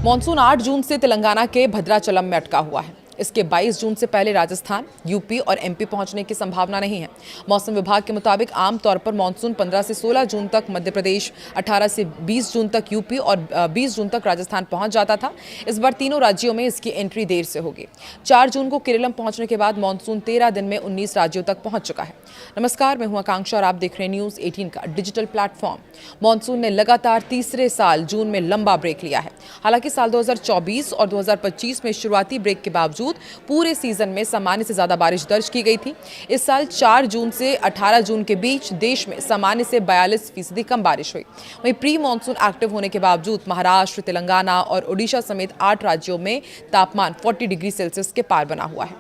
Monsoon 8 जून से तेलंगाना के भद्राचलम में अटका हुआ है। इसके 22 जून से पहले राजस्थान, यूपी और एमपी पहुंचने की संभावना नहीं है। मौसम विभाग के मुताबिक आमतौर पर मॉनसून 15 से 16 जून तक मध्य प्रदेश, 18 से 20 जून तक यूपी और 20 जून तक राजस्थान पहुंच जाता था। इस बार तीनों राज्यों में इसकी एंट्री देर से होगी। 4 जून को केरलम पहुंचने के बाद मॉनसून 13 दिन में 19 राज्यों तक पहुंच चुका है। नमस्कार, मैं हूं आकांक्षा और आप देख रहे हैं न्यूज़ 18 का डिजिटल प्लेटफॉर्म। मॉनसून ने लगातार तीसरे साल जून में लंबा ब्रेक लिया है। हालांकि साल 2024 और 2025 में शुरुआती ब्रेक के बावजूद पूरे सीजन में सामान्य से ज्यादा बारिश दर्ज की गई थी। इस साल 4 जून से 18 जून के बीच देश में सामान्य से 42% कम बारिश हुई। वहीं प्री मानसून एक्टिव होने के बावजूद महाराष्ट्र, तेलंगाना और ओडिशा समेत 8 राज्यों में तापमान 40 डिग्री सेल्सियस के पार बना हुआ है।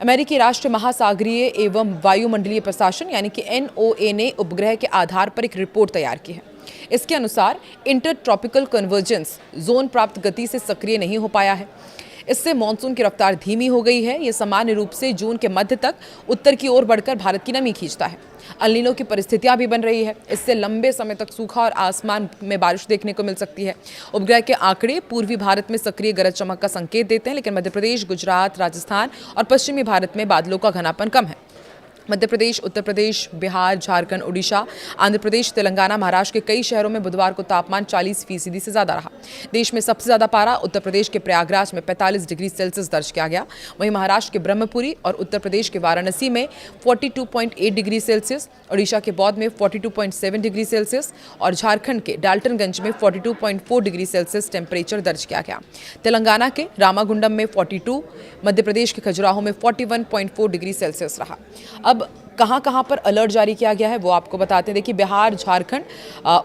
अमेरिकी राष्ट्रीय महासागरीय एवं वायुमंडलीय प्रशासन यानी कि NOAA ने उपग्रह के आधार पर एक रिपोर्ट तैयार की है। इसके अनुसार इंटर ट्रॉपिकल कन्वर्जेंस जोन प्राप्त गति से सक्रिय नहीं हो पाया है। इससे मॉनसून की रफ्तार धीमी हो गई है। ये सामान्य रूप से जून के मध्य तक उत्तर की ओर बढ़कर भारत की नमी खींचता है। अल नीनो की परिस्थितियां भी बन रही है। इससे लंबे समय तक सूखा और आसमान में बारिश देखने को मिल सकती है। उपग्रह के आंकड़े पूर्वी भारत में सक्रिय गरज चमक का संकेत देते हैं, लेकिन मध्य प्रदेश, गुजरात, राजस्थान और पश्चिमी भारत में बादलों का घनापन कम है। मध्य प्रदेश, उत्तर प्रदेश, बिहार, झारखंड, ओडिशा, आंध्र प्रदेश, तेलंगाना, महाराष्ट्र के कई शहरों में बुधवार को तापमान 40% से ज्यादा रहा। देश में सबसे ज्यादा पारा उत्तर प्रदेश के प्रयागराज में 45 डिग्री सेल्सियस दर्ज किया गया। वहीं महाराष्ट्र के ब्रह्मपुरी और उत्तर प्रदेश के वाराणसी में 42.8 डिग्री सेल्सियस, ओडिशा के बौद्ध में 42.7 डिग्री सेल्सियस और झारखंड के डाल्टनगंज में 42.4 डिग्री सेल्सियस टेम्परेचर दर्ज किया गया। तेलंगाना के रामागुंडम में 42, मध्य प्रदेश के खजुराहो में 41.4 डिग्री सेल्सियस रहा। अब कहां पर अलर्ट जारी किया गया है वो आपको बताते हैं। देखिए, बिहार, झारखंड,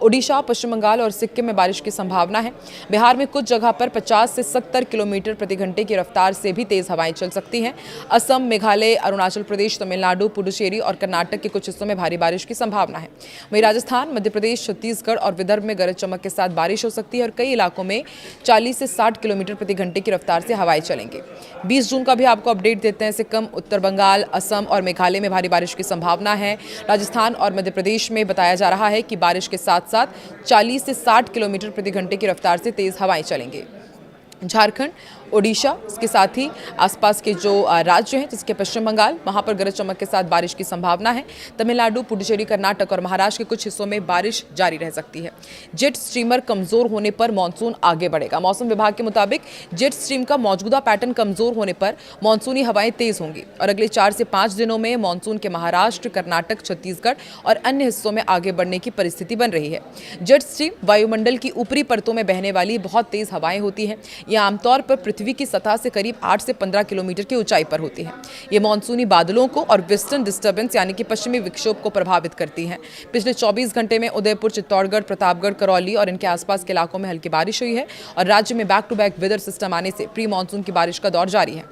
ओडिशा, पश्चिम बंगाल और सिक्किम में बारिश की संभावना है। बिहार में कुछ जगह पर 50 से 70 किलोमीटर प्रति घंटे की रफ्तार से भी तेज हवाएं चल सकती हैं। असम, मेघालय, अरुणाचल प्रदेश, तमिलनाडु, पुडुचेरी और कर्नाटक के कुछ हिस्सों में भारी बारिश की संभावना है। वहीं राजस्थान, मध्य प्रदेश, छत्तीसगढ़ और विदर्भ में गरज चमक के साथ बारिश हो सकती है और कई इलाकों में 40 से 60 किलोमीटर प्रति घंटे की रफ्तार से हवाएं चलेंगी। 20 जून का भी आपको अपडेट देते हैं। सिक्किम, उत्तर बंगाल, असम और मेघालय में भारी बारिश की संभावना है। राजस्थान और मध्य प्रदेश में बताया जा रहा है कि बारिश के साथ साथ 40 से 60 किलोमीटर प्रति घंटे की रफ्तार से तेज हवाएं चलेंगी। झारखंड, ओडिशा, इसके साथ ही आसपास के जो राज्य हैं जिसके पश्चिम बंगाल, वहां पर गरज चमक के साथ बारिश की संभावना है। तमिलनाडु, पुडुचेरी, कर्नाटक और महाराष्ट्र के कुछ हिस्सों में बारिश जारी रह सकती है। जेट स्ट्रीमर कमजोर होने पर मानसून आगे बढ़ेगा। मौसम विभाग के मुताबिक जेट स्ट्रीम का मौजूदा पैटर्न कमजोर होने पर मानसूनी हवाएं तेज होंगी और अगले 4 से 5 दिनों में मानसून के महाराष्ट्र, कर्नाटक, छत्तीसगढ़ और अन्य हिस्सों में आगे बढ़ने की परिस्थिति बन रही है। जेट स्ट्रीम वायुमंडल की ऊपरी परतों में बहने वाली बहुत तेज हवाएं होती हैं। ये आमतौर पर पृथ्वी की सतह से करीब 8 से 15 किलोमीटर की ऊंचाई पर होती है। ये मानसूनी बादलों को और वेस्टर्न डिस्टर्बेंस यानी कि पश्चिमी विक्षोभ को प्रभावित करती हैं। पिछले 24 घंटे में उदयपुर, चित्तौड़गढ़, प्रतापगढ़, करौली और इनके आसपास के इलाकों में हल्की बारिश हुई है और राज्य में back to back weather system आने से प्री मानसून की बारिश का दौर जारी है।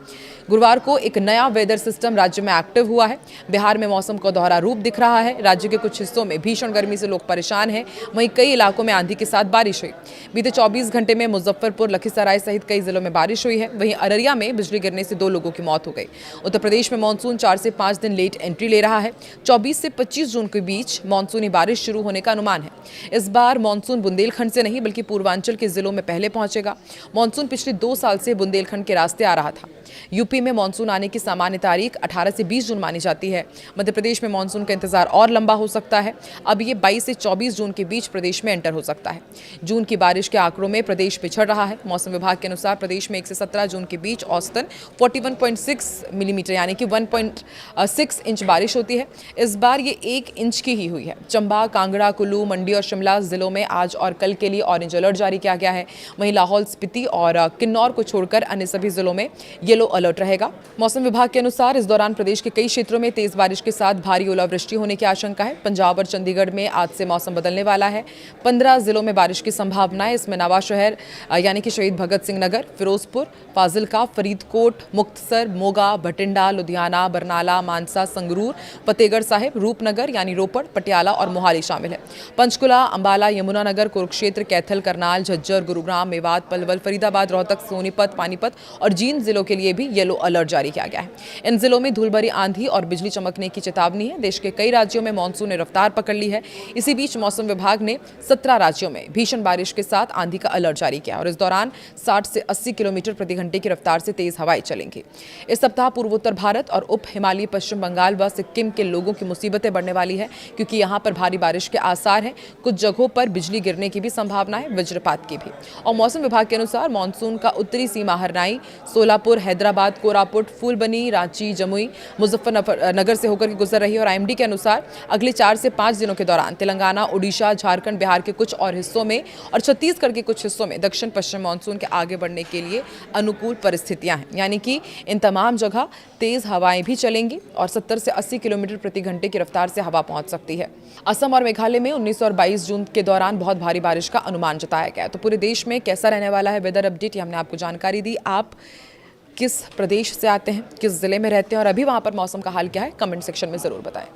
गुरुवार को एक नया वेदर सिस्टम राज्य में एक्टिव हुआ है। बिहार में मौसम का दोहरा रूप दिख रहा है। राज्य के कुछ हिस्सों में भीषण गर्मी से लोग परेशान हैं। वहीं कई इलाकों में आंधी के साथ बारिश हुई। बीते 24 घंटे में मुजफ्फरपुर, लखीसराय सहित कई जिलों में बारिश हुई है। वहीं अररिया में बिजली गिरने से 2 लोगों की मौत हो गई। उत्तर प्रदेश में मानसून 4 से 5 दिन लेट एंट्री ले रहा है। 24 से 25 जून के बीच मानसूनी बारिश शुरू होने का अनुमान है। इस बार मानसून बुंदेलखंड से नहीं बल्कि पूर्वांचल के जिलों में पहले पहुंचेगा। मानसून पिछले 2 साल से बुंदेलखंड के रास्ते आ रहा था। यूपी में मानसून आने की सामान्य तारीख 18 से 20 जून मानी जाती है। मध्य प्रदेश में मानसून का इंतजार और लंबा हो सकता है। अब ये 22 से 24 जून के बीच प्रदेश में एंटर हो सकता है। जून की बारिश के आंकड़ों में प्रदेश पिछड़ रहा है। मौसम विभाग के अनुसार प्रदेश में 1 से 17 जून के बीच औसतन 41.6 मिलीमीटर यानी कि 1.6 इंच बारिश होती है। इस बार ये 1 इंच की ही हुई है। चंबा, कांगड़ा, कुल्लू, मंडी और शिमला जिलों में आज और कल के लिए ऑरेंज अलर्ट जारी किया गया है। वहीं लाहौल स्पीति और किन्नौर को छोड़कर अन्य सभी जिलों में येलो अलर्ट रहेगा। मौसम विभाग के अनुसार इस दौरान प्रदेश के कई क्षेत्रों में तेज बारिश के साथ भारी ओलावृष्टि होने की आशंका है। पंजाब और चंडीगढ़ में आज से मौसम बदलने वाला है। 15 जिलों में बारिश की संभावना है। इसमें नवा शहर यानी कि शहीद भगत सिंह नगर, फिरोजपुर, फाजिलका, फरीदकोट, मुक्तसर, मोगा, भटिंडा, लुधियाना, बरनाला, मानसा, संगरूर, फतेहगढ़ साहिब, रूपनगर यानी रोपड़, पटियाला और मोहाली शामिल है। पंचकुला, अंबाला, यमुनानगर, कुरुक्षेत्र, कैथल, करनाल, झज्जर, गुरुग्राम, मेवात, पलवल, फरीदाबाद, रोहतक, सोनीपत, पानीपत और जींद जिलों के लिए भी येलो अलर्ट जारी किया गया है। इन जिलों में धूलभरी आंधी और बिजली चमकने की चेतावनी है। देश के कई राज्यों में मानसून ने रफ्तार पकड़ ली है। इसी बीच मौसम विभाग ने 17 राज्यों में भीषण बारिश के साथ आंधी का अलर्ट जारी किया और इस दौरान 60 से 80 किलोमीटर प्रति घंटे की रफ्तार से तेज हवाएं चलेंगी। इस सप्ताह पूर्वोत्तर भारत और उप हिमालयी पश्चिम बंगाल व सिक्किम के लोगों की मुसीबतें बढ़ने वाली है, क्योंकि यहां पर भारी बारिश के आसार हैं। कुछ जगहों पर बिजली गिरने की भी संभावना है, वज्रपात की भी। और मौसम विभाग के अनुसार मानसून का उत्तरी सीमा हरनाई, सोलापुर, हैदराबाद, कोरापुट, फूलबनी, रांची, जमुई, मुजफ्फरनगर से होकर गुजर रही है। और आईएमडी के अनुसार अगले 4 से 5 दिनों के दौरान तेलंगाना, ओडिशा, झारखंड, बिहार के कुछ और हिस्सों में और छत्तीसगढ़ के कुछ हिस्सों में दक्षिण पश्चिम मानसून के आगे बढ़ने के लिए अनुकूल परिस्थितियां हैं, यानी कि इन तमाम जगह तेज हवाएं भी चलेंगी और 70 से 80 किलोमीटर प्रति घंटे की रफ्तार से हवा पहुंच सकती है। असम और मेघालय में 19 और 22 जून के दौरान बहुत भारी बारिश का अनुमान जताया गया है। तो पूरे देश में कैसा रहने वाला है वेदर अपडेट, ये हमने आपको जानकारी दी। आप किस प्रदेश से आते हैं, किस जिले में रहते हैं और अभी वहां पर मौसम का हाल क्या है, कमेंट सेक्शन में जरूर बताएं।